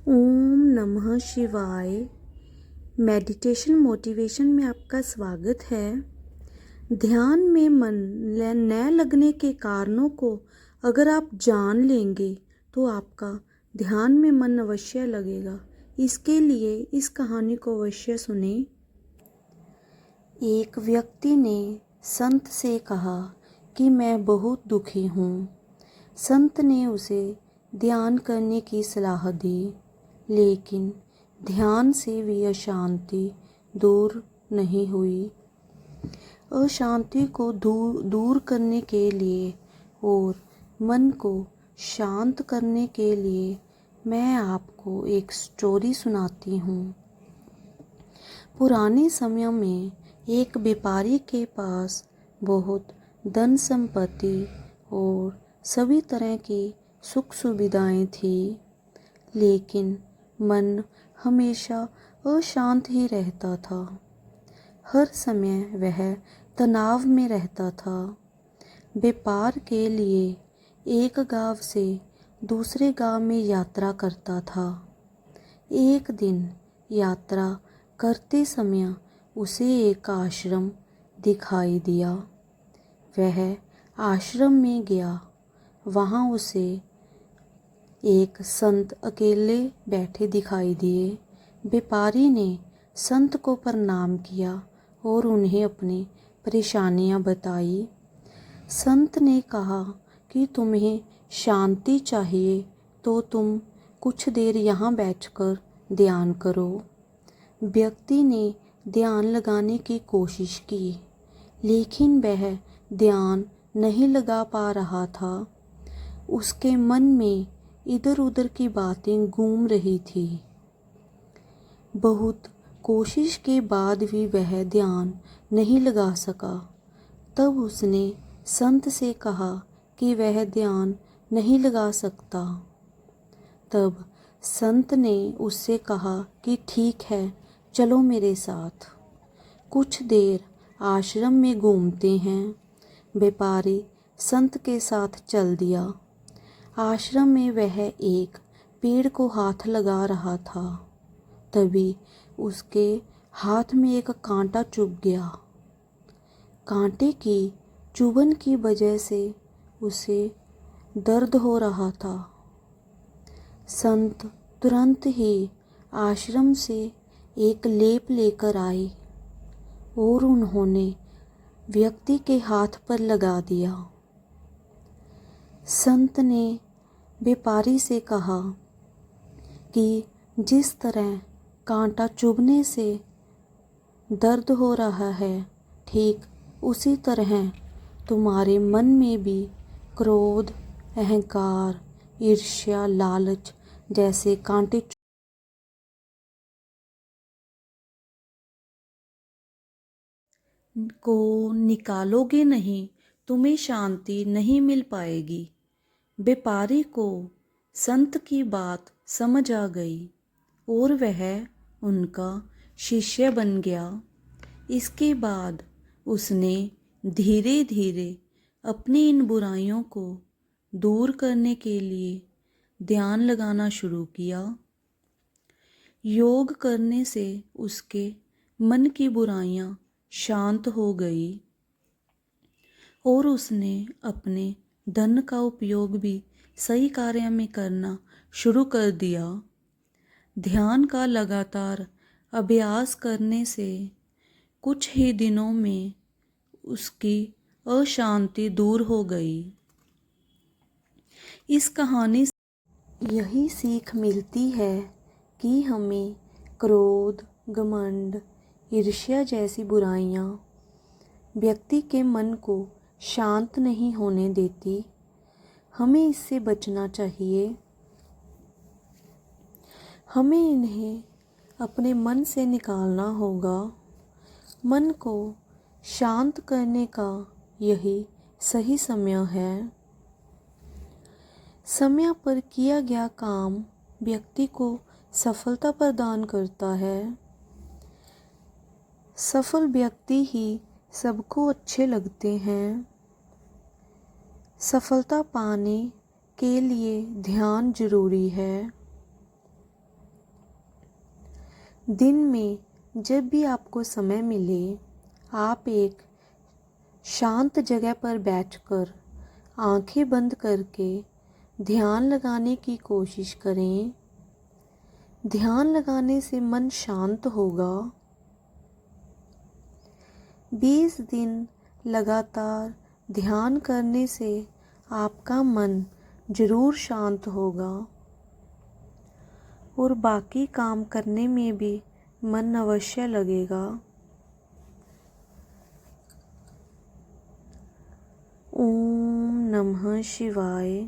ओम नमः शिवाय। Meditation motivation में आपका स्वागत है। ध्यान में मन न लगने के कारणों को अगर आप जान लेंगे तो आपका ध्यान में मन अवश्य लगेगा। इसके लिए इस कहानी को अवश्य सुने। एक व्यक्ति ने संत से कहा कि मैं बहुत दुखी हूँ। संत ने उसे ध्यान करने की सलाह दी, लेकिन ध्यान से भी अशांति दूर नहीं हुई। अशांति को दूर करने के लिए और मन को शांत करने के लिए मैं आपको एक स्टोरी सुनाती हूँ। पुराने समय में एक व्यापारी के पास बहुत धन संपत्ति और सभी तरह की सुख सुविधाएं थी, लेकिन मन हमेशा अशांत ही रहता था। हर समय वह तनाव में रहता था। व्यापार के लिए एक गांव से दूसरे गांव में यात्रा करता था। एक दिन यात्रा करते समय उसे एक आश्रम दिखाई दिया। वह आश्रम में गया। वहाँ उसे एक संत अकेले बैठे दिखाई दिए। व्यापारी ने संत को प्रणाम किया और उन्हें अपनी परेशानियां बताई। संत ने कहा कि तुम्हें शांति चाहिए तो तुम कुछ देर यहाँ बैठकर ध्यान करो। व्यक्ति ने ध्यान लगाने की कोशिश की, लेकिन वह ध्यान नहीं लगा पा रहा था। उसके मन में इधर उधर की बातें घूम रही थी। बहुत कोशिश के बाद भी वह ध्यान नहीं लगा सका। तब उसने संत से कहा कि वह ध्यान नहीं लगा सकता। तब संत ने उससे कहा कि ठीक है, चलो मेरे साथ, कुछ देर आश्रम में घूमते हैं। व्यापारी संत के साथ चल दिया। आश्रम में वह एक पेड़ को हाथ लगा रहा था। तभी उसके हाथ में एक कांटा चुभ गया। कांटे की चुभन की वजह से उसे दर्द हो रहा था। संत तुरंत ही आश्रम से एक लेप लेकर आए और उन्होंने व्यक्ति के हाथ पर लगा दिया। संत ने व्यापारी से कहा कि जिस तरह कांटा चुभने से दर्द हो रहा है, ठीक उसी तरह तुम्हारे मन में भी क्रोध, अहंकार, ईर्ष्या, लालच जैसे कांटे को निकालोगे नहीं, तुम्हें शांति नहीं मिल पाएगी। व्यापारी को संत की बात समझ आ गई और वह उनका शिष्य बन गया। इसके बाद उसने धीरे धीरे अपनी इन बुराइयों को दूर करने के लिए ध्यान लगाना शुरू किया। योग करने से उसके मन की बुराइयां शांत हो गई और उसने अपने धन का उपयोग भी सही कार्य में करना शुरू कर दिया। ध्यान का लगातार अभ्यास करने से कुछ ही दिनों में उसकी अशांति दूर हो गई। इस कहानी से यही सीख मिलती है कि हमें क्रोध, घमंड, ईर्ष्या जैसी बुराइयां व्यक्ति के मन को शांत नहीं होने देती। हमें इससे बचना चाहिए। हमें इन्हें अपने मन से निकालना होगा। मन को शांत करने का यही सही समय है। समय पर किया गया काम व्यक्ति को सफलता प्रदान करता है। सफल व्यक्ति ही सबको अच्छे लगते हैं। सफलता पाने के लिए ध्यान जरूरी है। दिन में जब भी आपको समय मिले आप एक शांत जगह पर बैठकर आंखें बंद करके ध्यान लगाने की कोशिश करें। ध्यान लगाने से मन शांत होगा। 20 दिन लगातार ध्यान करने से आपका मन जरूर शांत होगा और बाकी काम करने में भी मन अवश्य लगेगा। ओम नमः शिवाय।